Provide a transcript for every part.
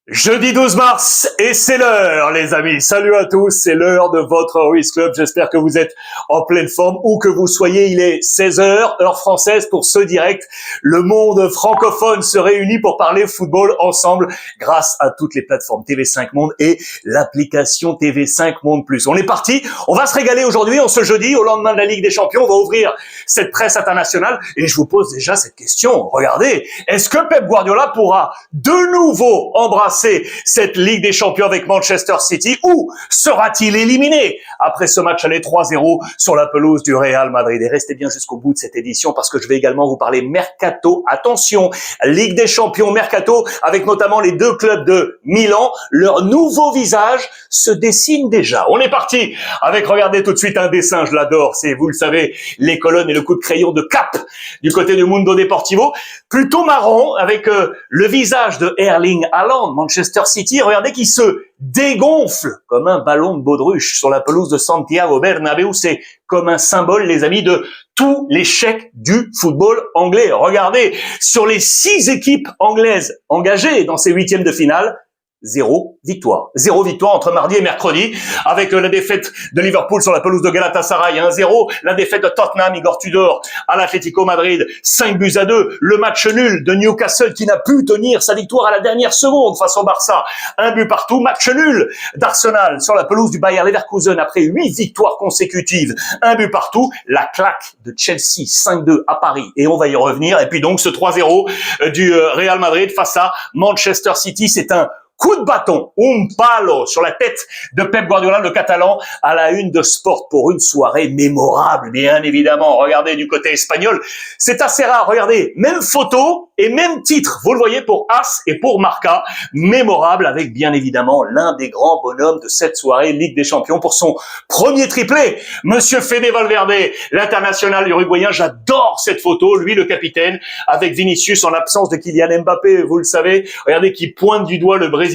Jeudi 12 mars, et c'est l'heure, les amis. Salut à tous, c'est l'heure de votre Ruiz Club. J'espère que vous êtes en pleine forme, où que vous soyez. Il est 16h, heure française, pour ce direct. Le monde francophone se réunit pour parler football ensemble, grâce à toutes les plateformes TV5 Monde et l'application TV5 Monde Plus. On est parti, on va se régaler aujourd'hui, ce jeudi, au lendemain de la Ligue des Champions. On va ouvrir cette presse internationale, et je vous pose déjà cette question. Regardez, est-ce que Pep Guardiola pourra de nouveau embrasser cette Ligue des Champions avec Manchester City, ou sera-t-il éliminé après ce match aller 3-0 sur la pelouse du Real Madrid? Et restez bien jusqu'au bout de cette édition, parce que je vais également vous parler mercato. Attention, Ligue des Champions, mercato, avec notamment les deux clubs de Milan. Leur nouveau visage se dessine déjà. On est parti avec, regardez tout de suite, un dessin, je l'adore, c'est, vous le savez, les colonnes et le coup de crayon de Cap du côté du Mundo Deportivo, plutôt marrant, avec le visage de Erling Haaland, Manchester City. Regardez qui se dégonfle comme un ballon de baudruche sur la pelouse de Santiago Bernabéu. C'est comme un symbole, les amis, de tout l'échec du football anglais. Regardez, sur les 6 équipes anglaises engagées dans ces huitièmes de finale, zéro victoire. Zéro victoire entre mardi et mercredi, avec la défaite de Liverpool sur la pelouse de Galatasaray 1-0, la défaite de Tottenham, Igor Tudor, à l'Atlético Madrid 5-2, le match nul de Newcastle qui n'a pu tenir sa victoire à la dernière seconde face au Barça, 1 but partout, match nul d'Arsenal sur la pelouse du Bayer Leverkusen après 8 victoires consécutives, 1 but partout, la claque de Chelsea 5-2 à Paris, et on va y revenir, et puis donc ce 3-0 du Real Madrid face à Manchester City. C'est un coup de bâton, un palo, sur la tête de Pep Guardiola, le Catalan, à la une de Sport, pour une soirée mémorable, bien évidemment. Regardez du côté espagnol, c'est assez rare. Regardez, même photo et même titre, vous le voyez, pour As et pour Marca, mémorable, avec bien évidemment l'un des grands bonhommes de cette soirée Ligue des Champions pour son premier triplé, Monsieur Fede Valverde, l'international uruguayen. J'adore cette photo, lui le capitaine, avec Vinicius en l'absence de Kylian Mbappé, vous le savez. Regardez qui pointe du doigt le Brésilien,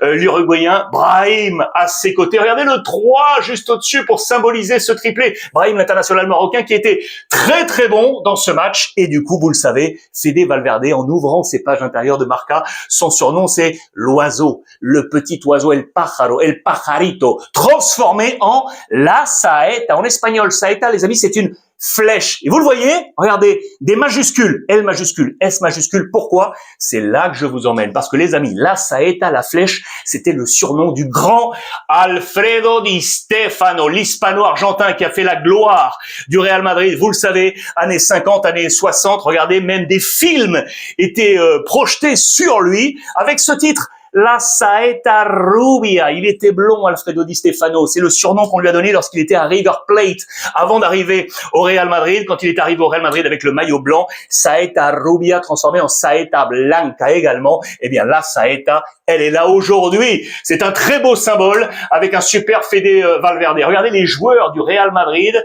l'Uruguayen, Brahim à ses côtés. Regardez le 3 juste au-dessus pour symboliser ce triplé. Brahim, l'international marocain, qui était très très bon dans ce match. Et du coup, vous le savez, Fede Valverde, en ouvrant ses pages intérieures de Marca, son surnom c'est l'oiseau, le petit oiseau, el pájaro, el pajarito, transformé en la saeta. En espagnol, saeta, les amis, c'est une flèche. Et vous le voyez, regardez, des majuscules, L majuscule, S majuscule. Pourquoi? C'est là que je vous emmène. Parce que les amis, la saeta, la flèche, c'était le surnom du grand Alfredo Di Stefano, l'hispano-argentin qui a fait la gloire du Real Madrid. Vous le savez, années 50, années 60, regardez, même des films étaient projetés sur lui avec ce titre. La Saeta Rubia. Il était blond, Alfredo Di Stefano. C'est le surnom qu'on lui a donné lorsqu'il était à River Plate, avant d'arriver au Real Madrid. Quand il est arrivé au Real Madrid avec le maillot blanc, Saeta Rubia, transformé en Saeta Blanca également. Eh bien, la Saeta, elle est là aujourd'hui. C'est un très beau symbole, avec un super Fede Valverde. Regardez les joueurs du Real Madrid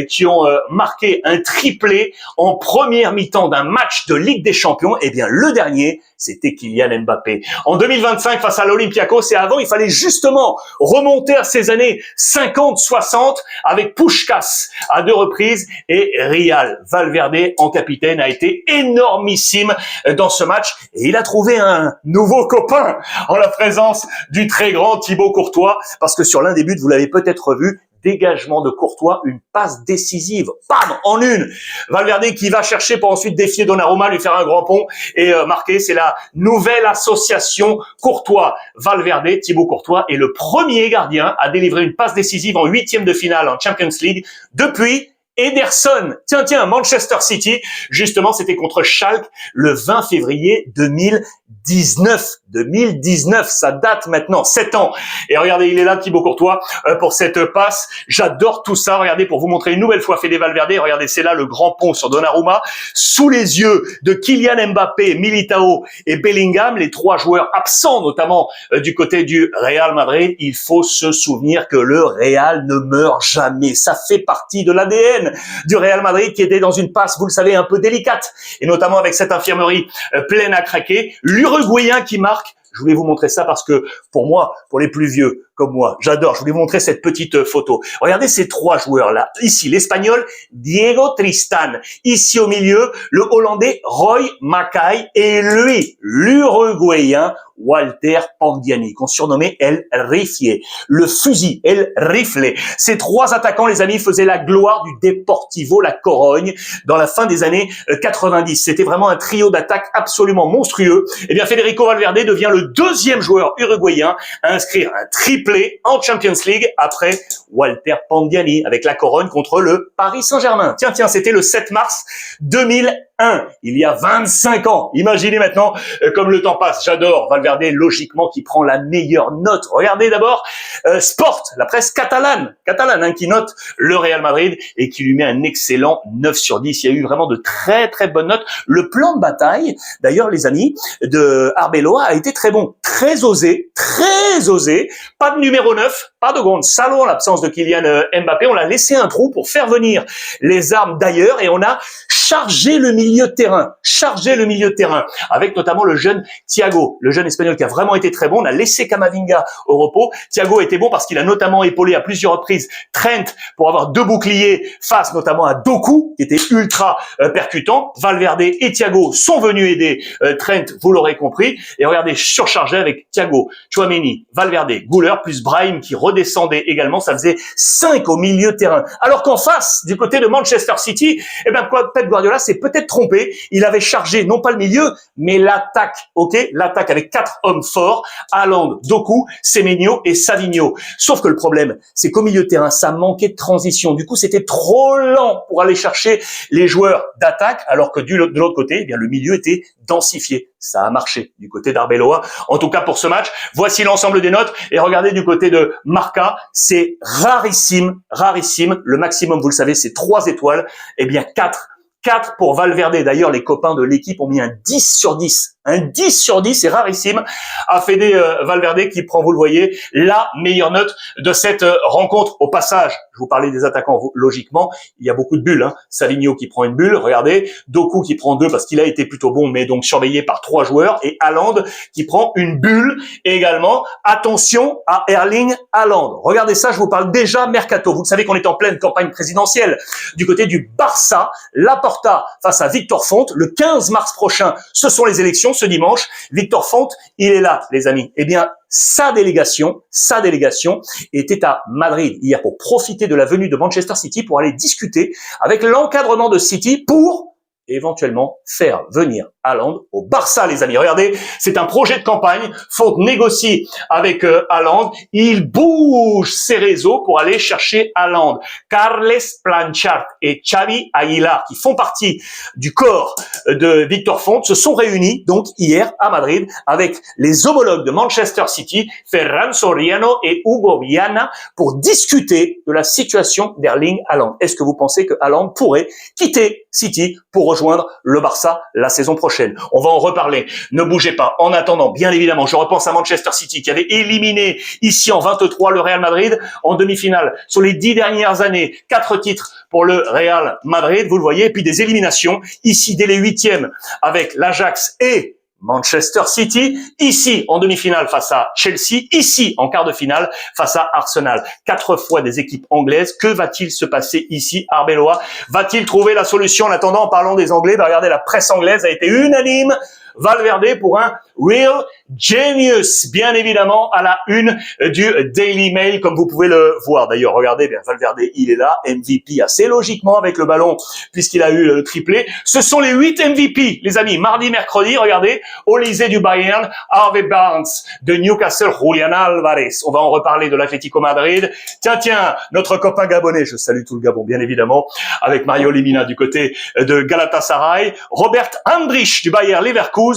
qui ont marqué un triplé en première mi-temps d'un match de Ligue des Champions. Eh bien, le dernier, c'était Kylian Mbappé. En 2025, face à l'Olympiakos, et avant, il fallait justement remonter à ces années 50-60 avec Puskás à 2 reprises, et Real Valverde en capitaine a été énormissime dans ce match, et il a trouvé un nouveau copain en la présence du très grand Thibaut Courtois, parce que sur l'un des buts, vous l'avez peut-être vu, dégagement de Courtois, une passe décisive, bam, en une. Valverde qui va chercher pour ensuite défier Donnarumma, lui faire un grand pont et marquer. C'est la nouvelle association Courtois-Valverde. Thibaut Courtois est le premier gardien à délivrer une passe décisive en 8e de finale en Champions League depuis Ederson. Tiens, Manchester City, justement, c'était contre Schalke le 20 février 2019, ça date maintenant, 7 ans. Et regardez, il est là, Thibaut Courtois, pour cette passe. J'adore tout ça. Regardez, pour vous montrer une nouvelle fois Fede Valverde. Regardez, c'est là le grand pont sur Donnarumma, sous les yeux de Kylian Mbappé, Militao et Bellingham, les 3 joueurs absents, notamment du côté du Real Madrid. Il faut se souvenir que le Real ne meurt jamais. Ça fait partie de l'ADN du Real Madrid, qui était dans une passe, vous le savez, un peu délicate, et notamment avec cette infirmerie pleine à craquer. L'Uruguayen qui marque. Je voulais vous montrer ça parce que, pour moi, pour les plus vieux, comme moi. J'adore. Je voulais vous montrer cette petite photo. Regardez ces trois joueurs-là. Ici, l'Espagnol Diego Tristan. Ici au milieu, le Hollandais Roy Mackay. Et lui, l'Uruguayen Walter Pandiani, qu'on surnommait El Rifle, le fusil, El Rifle. Ces trois attaquants, les amis, faisaient la gloire du Deportivo La Corogne dans la fin des années 90. C'était vraiment un trio d'attaque absolument monstrueux. Eh bien, Federico Valverde devient le deuxième joueur uruguayen à inscrire un triplé en Champions League après Walter Pandiani avec la Corogne contre le Paris Saint-Germain. Tiens, c'était le 7 mars 2001, il y a 25 ans. Imaginez maintenant comme le temps passe. J'adore Valverde, logiquement, qui prend la meilleure note. Regardez d'abord Sport, la presse catalane qui note le Real Madrid et qui lui met un excellent 9 sur 10. Il y a eu vraiment de très très bonnes notes. Le plan de bataille, d'ailleurs les amis, de Arbeloa a été très bon, très osé. Pas de numéro 9, pas de Gonzalo en l'absence de Kylian Mbappé. On a laissé un trou pour faire venir les armes d'ailleurs et on a chargé le milieu de terrain avec notamment le jeune Thiago, le jeune espagnol qui a vraiment été très bon. On a laissé Camavinga au repos. Thiago était bon parce qu'il a notamment épaulé à plusieurs reprises Trent pour avoir deux boucliers face notamment à Doku qui était ultra percutant. Valverde et Thiago sont venus aider Trent, vous l'aurez compris. Et regardez, surchargé avec Thiago, Tchouaméni, Valverde, Güler plus Brahim qui redescendait également. Ça faisait 5 au milieu de terrain. Alors qu'en face, du côté de Manchester City, eh ben Pep Guardiola s'est peut-être trompé. Il avait chargé non pas le milieu, mais l'attaque. Ok, l'attaque avec 4 hommes forts, Haaland, Doku, Semenyo et Savinho. Sauf que le problème, c'est qu'au milieu de terrain, ça manquait de transition. Du coup, c'était trop lent pour aller chercher les joueurs d'attaque, alors que de l'autre côté, eh bien, le milieu était densifié. Ça a marché du côté d'Arbeloa. En tout cas, pour ce match, voici l'ensemble des notes. Et regardez du côté de Marca, c'est rarissime. Le maximum, vous le savez, c'est 3 étoiles. Eh bien, 4 pour Valverde. D'ailleurs, les copains de l'équipe ont mis un 10 sur 10. Un 10 sur 10, c'est rarissime. A Fede Valverde qui prend, vous le voyez, la meilleure note de cette rencontre. Au passage, je vous parlais des attaquants, logiquement, il y a beaucoup de bulles. Savinho qui prend une bulle, regardez. Doku qui prend 2 parce qu'il a été plutôt bon, mais donc surveillé par 3 joueurs. Et Haaland qui prend une bulle également. Attention à Erling Haaland. Regardez ça, je vous parle déjà mercato. Vous savez qu'on est en pleine campagne présidentielle. Du côté du Barça, Laporta face à Victor Font. Le 15 mars prochain, ce sont les élections. Ce dimanche, Victor Font, il est là, les amis. Eh bien, sa délégation était à Madrid hier pour profiter de la venue de Manchester City pour aller discuter avec l'encadrement de City pour éventuellement faire venir Haaland au Barça, les amis. Regardez, c'est un projet de campagne. Font négocie avec Haaland. Il bouge ses réseaux pour aller chercher Haaland. Carles Planchart et Xavi Aguilar, qui font partie du corps de Victor Font, se sont réunis donc hier à Madrid avec les homologues de Manchester City, Ferran Soriano et Hugo Viana, pour discuter de la situation d'Erling Haaland. Est-ce que vous pensez que Haaland pourrait quitter City pour rejoindre le Barça la saison prochaine? On va en reparler. Ne bougez pas. En attendant, bien évidemment, je repense à Manchester City qui avait éliminé ici en 23 le Real Madrid en demi-finale. Sur les 10 dernières années, 4 titres pour le Real Madrid, vous le voyez, et puis des éliminations ici dès les 8e avec l'Ajax et Manchester City, ici en demi-finale face à Chelsea, ici en quart de finale face à Arsenal. 4 fois des équipes anglaises. Que va-t-il se passer ici? Arbeloa va-t-il trouver la solution? En attendant, en parlant des Anglais, regardez, la presse anglaise a été unanime. Valverde pour un real genius, bien évidemment, à la une du Daily Mail, comme vous pouvez le voir. D'ailleurs, regardez, bien, Valverde, il est là, MVP assez logiquement avec le ballon, puisqu'il a eu le triplé. Ce sont les 8 MVP, les amis. Mardi, mercredi, regardez, Olise du Bayern, Harvey Barnes de Newcastle, Julian Alvarez. On va en reparler de l'Atlético Madrid. Tiens, notre copain gabonais, je salue tout le Gabon, bien évidemment, avec Mario Lemina du côté de Galatasaray, Robert Andrich du Bayer Leverkusen,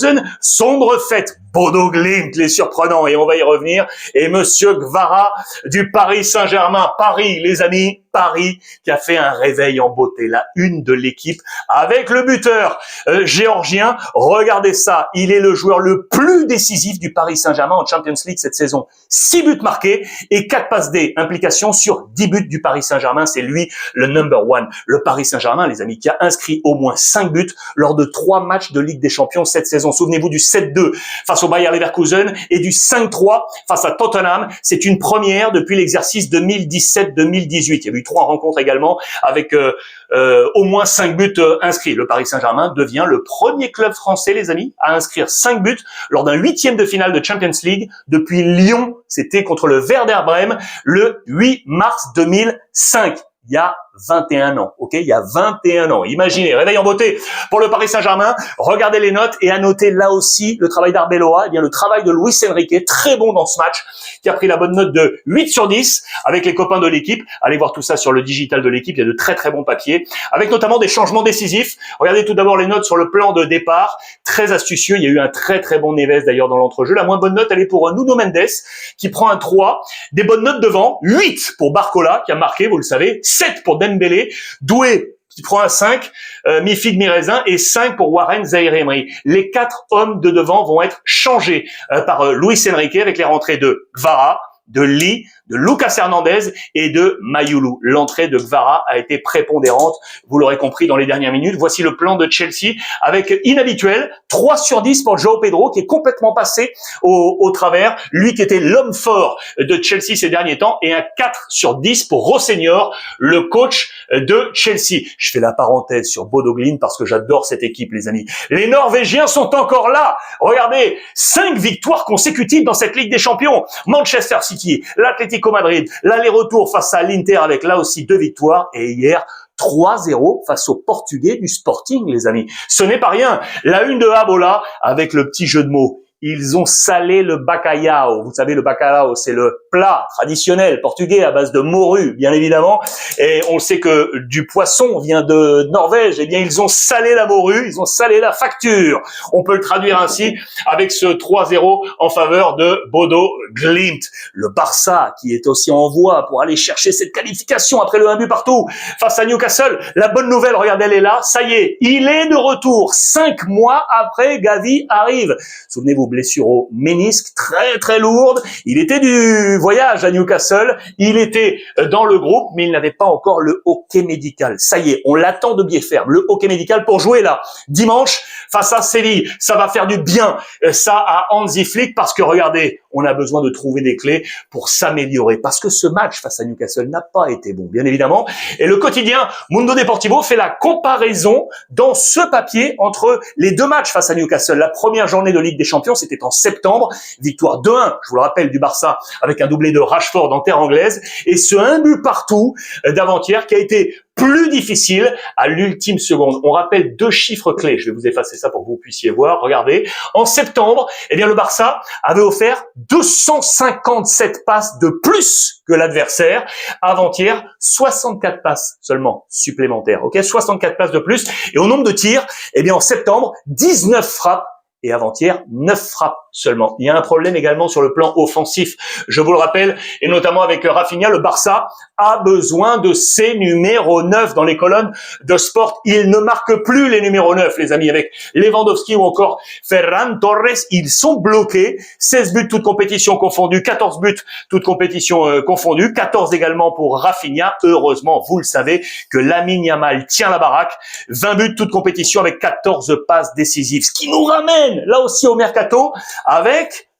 sombre fête, Bodo Glimt, les surprenants, et on va y revenir, et Monsieur Gvara du Paris Saint-Germain. Paris, les amis, Paris qui a fait un réveil en beauté. La une de l'équipe avec le buteur géorgien. Regardez ça, il est le joueur le plus décisif du Paris Saint-Germain en Champions League cette saison. 6 buts marqués et 4 passes D. Implication sur 10 buts du Paris Saint-Germain. C'est lui le number one. Le Paris Saint-Germain, les amis, qui a inscrit au moins 5 buts lors de 3 matchs de Ligue des Champions cette saison. Souvenez-vous du 7-2 face au Bayer Leverkusen et du 5-3 face à Tottenham. C'est une première depuis l'exercice 2017-2018. Il y a eu 3 rencontres également avec au moins 5 buts inscrits. Le Paris Saint-Germain devient le premier club français, les amis, à inscrire 5 buts lors d'un 8e de finale de Champions League depuis Lyon. C'était contre le Werder Brême le 8 mars 2005. Il y a 21 ans, ok? Il y a 21 ans. Imaginez, réveil en beauté pour le Paris Saint-Germain. Regardez les notes et à noter là aussi le travail d'Arbeloa, eh bien le travail de Luis Enrique, très bon dans ce match, qui a pris la bonne note de 8 sur 10 avec les copains de l'équipe. Allez voir tout ça sur le digital de l'équipe, il y a de très très bons papiers, avec notamment des changements décisifs. Regardez tout d'abord les notes sur le plan de départ, très astucieux. Il y a eu un très très bon Neves d'ailleurs dans l'entrejeu. La moins bonne note, elle est pour Nuno Mendes, qui prend un 3. Des bonnes notes devant, 8 pour Barcola, qui a marqué, vous le savez, 7 pour Dembélé, Doué qui prend un 5, mi-figue mi-raisin, et 5 pour Warren Zaïre-Emery. Les 4 hommes de devant vont être changés par Luis Enrique avec les rentrées de Kvara, de Lee, de Lucas Hernandez et de Mayoulou. L'entrée de Kvara a été prépondérante, vous l'aurez compris dans les dernières minutes. Voici le plan de Chelsea avec inhabituel, 3 sur 10 pour João Pedro qui est complètement passé au travers, lui qui était l'homme fort de Chelsea ces derniers temps, et un 4 sur 10 pour Rossenior, le coach de Chelsea. Je fais la parenthèse sur Bodo Glimt parce que j'adore cette équipe, les amis. Les Norvégiens sont encore là. Regardez, 5 victoires consécutives dans cette Ligue des Champions. Manchester City, l'Atlético Madrid, l'aller-retour face à l'Inter avec là aussi 2 victoires, et hier 3-0 face aux Portugais du Sporting, les amis. Ce n'est pas rien. La une de Abola avec le petit jeu de mots. Ils ont salé le bacalhau. Vous savez, le bacalhau, c'est le plat traditionnel portugais à base de morue, bien évidemment. Et on sait que du poisson vient de Norvège. Eh bien, ils ont salé la morue, ils ont salé la facture. On peut le traduire ainsi avec ce 3-0 en faveur de Bodo Glimt. Le Barça, qui est aussi en voie pour aller chercher cette qualification après le 1 but partout face à Newcastle. La bonne nouvelle, regardez, elle est là. Ça y est, il est de retour. 5 mois après, Gavi arrive. Souvenez-vous, blessure au ménisque très très lourde. Il était du voyage à Newcastle, il était dans le groupe, mais il n'avait pas encore le hockey médical. Ça y est, on l'attend de pied ferme, le hockey médical pour jouer là, dimanche, face à Séville. Ça va faire du bien, ça, à Hansi Flick, parce que regardez, on a besoin de trouver des clés pour s'améliorer, parce que ce match face à Newcastle n'a pas été bon, bien évidemment. Et le quotidien Mundo Deportivo fait la comparaison dans ce papier entre les 2 matchs face à Newcastle. La première journée de Ligue des Champions, c'était en septembre, victoire 2-1, je vous le rappelle, du Barça, avec un doublé de Rashford en terre anglaise, et ce 1 but partout d'avant-hier qui a été plus difficile à l'ultime seconde. On rappelle 2 chiffres clés. Je vais vous effacer ça pour que vous puissiez voir. Regardez. En septembre, eh bien, le Barça avait offert 257 passes de plus que l'adversaire. Avant-hier, 64 passes seulement supplémentaires. Ok? 64 passes de plus. Et au nombre de tirs, eh bien, en septembre, 19 frappes. Et avant-hier, 9 frappes seulement. Il y a un problème également sur le plan offensif, je vous le rappelle, et notamment avec Rafinha. Le Barça a besoin de ses numéros 9 dans les colonnes de Sport. Il ne marque plus les numéros 9, les amis, avec Lewandowski ou encore Ferran Torres. Ils sont bloqués. 16 buts toutes compétitions confondues, 14 buts toutes compétitions confondues, 14 également pour Rafinha. Heureusement, vous le savez, que Lamine Yamal tient la baraque. 20 buts toutes compétitions avec 14 passes décisives. Ce qui nous ramène là aussi au mercato avec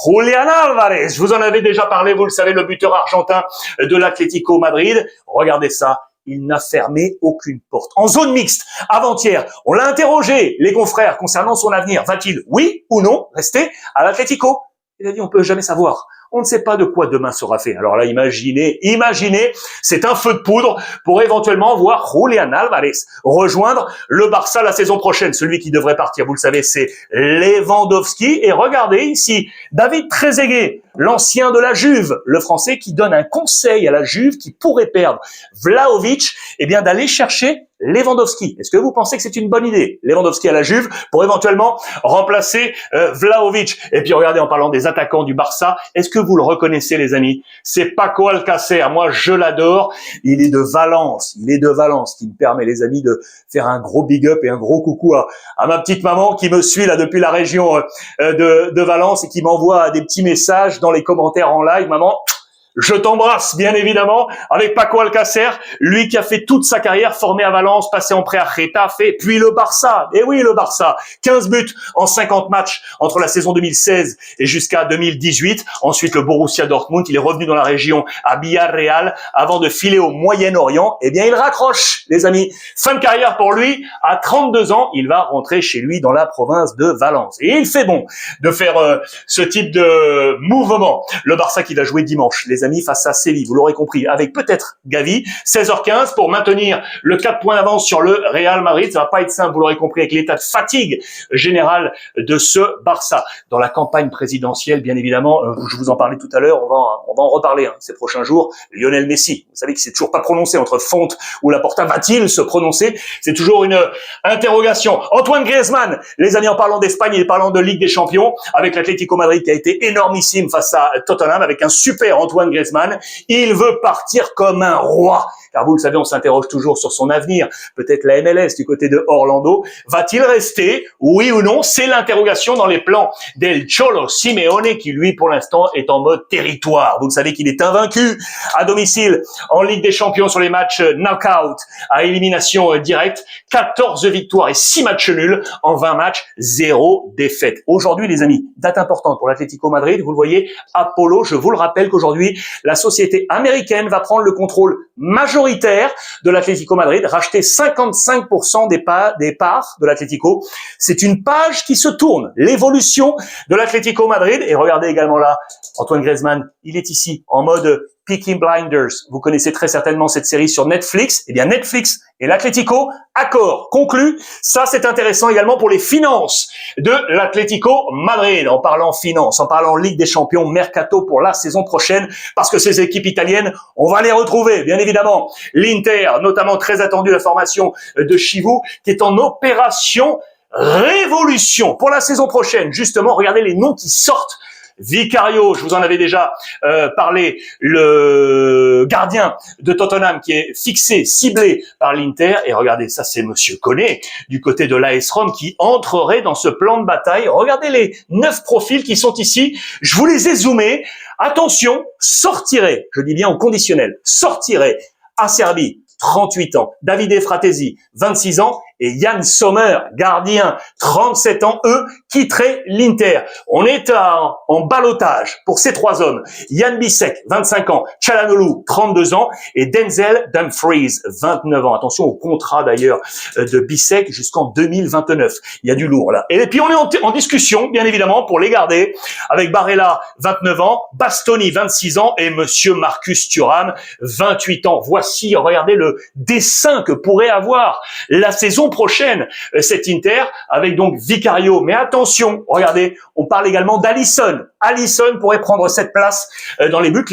Julián Álvarez. Je vous en avais déjà parlé, vous le savez, le buteur argentin de l'Atlético Madrid. Regardez ça, il n'a fermé aucune porte. En zone mixte, avant-hier, on l'a interrogé, les confrères, concernant son avenir. Va-t-il, oui ou non, rester à l'Atlético? Il a dit, on peut jamais savoir. On ne sait pas de quoi demain sera fait. Alors là, imaginez, c'est un feu de poudre pour éventuellement voir Julián Álvarez rejoindre le Barça la saison prochaine. Celui qui devrait partir, vous le savez, c'est Lewandowski. Et regardez ici, David Trezeguet, l'ancien de la Juve, le Français qui donne un conseil à la Juve qui pourrait perdre Vlahovic, eh bien d'aller chercher Lewandowski. Est-ce que vous pensez que c'est une bonne idée? Lewandowski à la Juve pour éventuellement remplacer Vlahovic. Et puis regardez, en parlant des attaquants du Barça, est-ce que vous le reconnaissez les amis? C'est Paco Alcácer. Moi je l'adore. Il est de Valence. Il est de Valence, qui me permet les amis de faire un gros big up et un gros coucou à ma petite maman qui me suit là depuis la région de Valence et qui m'envoie des petits messages dans les commentaires en live. Maman, je t'embrasse, bien évidemment, avec Paco Alcácer, lui qui a fait toute sa carrière formé à Valence, passé en prêt à Getafe, puis le Barça. Et oui, le Barça. 15 buts en 50 matchs entre la saison 2016 et jusqu'à 2018. Ensuite, le Borussia Dortmund, il est revenu dans la région à Villarreal avant de filer au Moyen-Orient. Eh bien, il raccroche, les amis. Fin de carrière pour lui. À 32 ans, il va rentrer chez lui dans la province de Valence. Et il fait bon de faire ce type de mouvement. Le Barça qui va jouer dimanche, les amis, face à Séville, vous l'aurez compris, avec peut-être Gavi, 16h15 pour maintenir le 4 points d'avance sur le Real Madrid. Ça va pas être simple, vous l'aurez compris, avec l'état de fatigue générale de ce Barça. Dans la campagne présidentielle, bien évidemment, je vous en parlais tout à l'heure, on va en reparler ces prochains jours. Lionel Messi, vous savez que c'est toujours pas prononcé entre Fonte ou Laporta, va-t-il se prononcer? C'est toujours une interrogation. Antoine Griezmann, les amis, en parlant d'Espagne et parlant de Ligue des Champions, avec l'Atlético Madrid qui a été énormissime face à Tottenham, avec un super Antoine Griezmann, il veut partir comme un roi. Car vous le savez, on s'interroge toujours sur son avenir. Peut-être la MLS du côté de Orlando. Va-t-il rester? Oui ou non? C'est l'interrogation dans les plans del Cholo Simeone qui, lui, pour l'instant, est en mode territoire. Vous le savez qu'il est invaincu à domicile en Ligue des Champions sur les matchs knockout à élimination directe. 14 victoires et 6 matchs nuls en 20 matchs, 0 défaite. Aujourd'hui, les amis, date importante pour l'Atlético Madrid. Vous le voyez, Apollo, je vous le rappelle qu'aujourd'hui, la société américaine va prendre le contrôle majoritaire de l'Atlético Madrid, racheter 55% des parts de l'Atlético. C'est une page qui se tourne, l'évolution de l'Atlético Madrid. Et regardez également là, Antoine Griezmann, il est ici en mode Peaky Blinders. Vous connaissez très certainement cette série sur Netflix. Eh bien, Netflix et l'Atlético, accord conclu. Ça, c'est intéressant également pour les finances de l'Atlético Madrid. En parlant finance, en parlant Ligue des Champions, mercato pour la saison prochaine, parce que ces équipes italiennes, on va les retrouver, bien évidemment. L'Inter, notamment très attendu, la formation de Chivu, qui est en opération révolution pour la saison prochaine. Justement, regardez les noms qui sortent. Vicario, je vous en avais déjà parlé, le gardien de Tottenham qui est fixé, ciblé par l'Inter. Et regardez, ça c'est Monsieur Koné du côté de l'AS Rome qui entrerait dans ce plan de bataille. Regardez les 9 profils qui sont ici. Je vous les ai zoomés. Attention, sortirez, je dis bien au conditionnel, sortirez Acerbi, 38 ans, Davide Fratesi, 26 ans, et Yann Sommer, gardien, 37 ans, eux, quitteraient l'Inter. On est en ballottage pour ces 3 hommes. Yann Bissek, 25 ans, Çalhanoğlu, 32 ans, et Denzel Dumfries, 29 ans. Attention au contrat d'ailleurs de Bissek jusqu'en 2029. Il y a du lourd là. Et puis on est en discussion, bien évidemment, pour les garder, avec Barella, 29 ans, Bastoni, 26 ans, et Monsieur Marcus Thuram, 28 ans. Voici, regardez le dessin que pourrait avoir la saison prochaine cet Inter, avec donc Vicario. Mais attention, regardez, on parle également d'Alisson. Alisson pourrait prendre cette place dans les buts,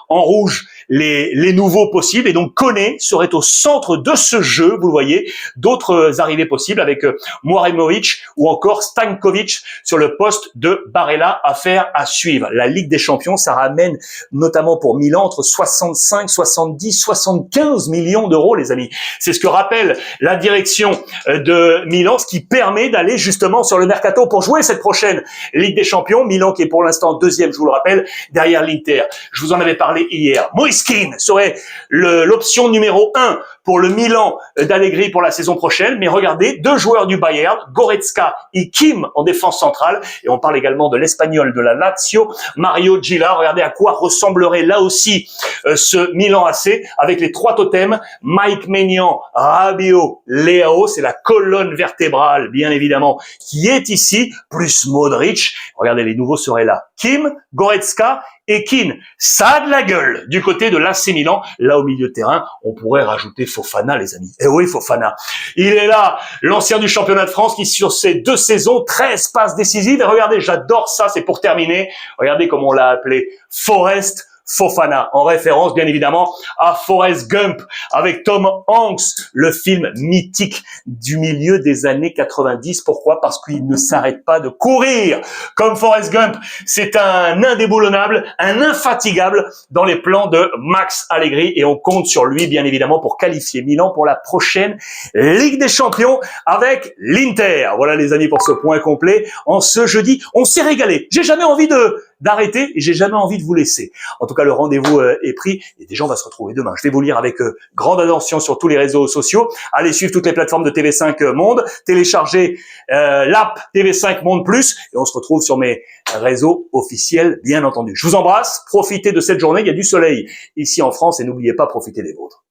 en rouge, les nouveaux possibles. Et donc Koné serait au centre de ce jeu, vous le voyez. D'autres arrivées possibles avec Moraimovic ou encore Stankovic sur le poste de Barella. Affaire à suivre. La Ligue des Champions, ça ramène notamment pour Milan entre 65, 70, 75 millions d'euros, les amis. C'est ce que rappelle la direction de Milan, ce qui permet d'aller justement sur le mercato pour jouer cette prochaine Ligue des Champions. Milan qui est pour l'instant deuxième, je vous le rappelle, derrière l'Inter. Je vous en avais parlé hier. Moise Kean serait l'option numéro 1 pour le Milan d'Allegri pour la saison prochaine. Mais regardez, 2 joueurs du Bayern, Goretzka et Kim en défense centrale. Et on parle également de l'Espagnol de la Lazio, Mario Gila. Regardez à quoi ressemblerait là aussi ce Milan AC avec les 3 totems, Mike Maignan, Rabiot, Leao. C'est la colonne vertébrale, bien évidemment, qui est ici, plus Modric. Regardez, les nouveaux seraient là. Kim, Goretzka et Kean. Ça a de la gueule du côté de l'AC Milan. Là, au milieu de terrain, on pourrait rajouter Fofana, les amis. Eh oui, Fofana. Il est là, l'ancien du championnat de France qui, sur ces 2 saisons, 13 passes décisives. Et regardez, j'adore ça, c'est pour terminer. Regardez comment on l'a appelé. Forest Fofana, en référence bien évidemment à Forrest Gump avec Tom Hanks, le film mythique du milieu des années 90. Pourquoi? Parce qu'il ne s'arrête pas de courir comme Forrest Gump. C'est un indéboulonnable, un infatigable dans les plans de Max Allegri et on compte sur lui bien évidemment pour qualifier Milan pour la prochaine Ligue des Champions avec l'Inter. Voilà les amis pour ce point complet. En ce jeudi, on s'est régalé. J'ai jamais envie d'arrêter et j'ai jamais envie de vous laisser. En tout cas, le rendez-vous est pris et déjà on va se retrouver demain. Je vais vous lire avec grande attention sur tous les réseaux sociaux. Allez suivre toutes les plateformes de TV5 Monde, téléchargez l'app TV5 Monde Plus et on se retrouve sur mes réseaux officiels bien entendu. Je vous embrasse, profitez de cette journée, il y a du soleil ici en France et n'oubliez pas, profitez des vôtres.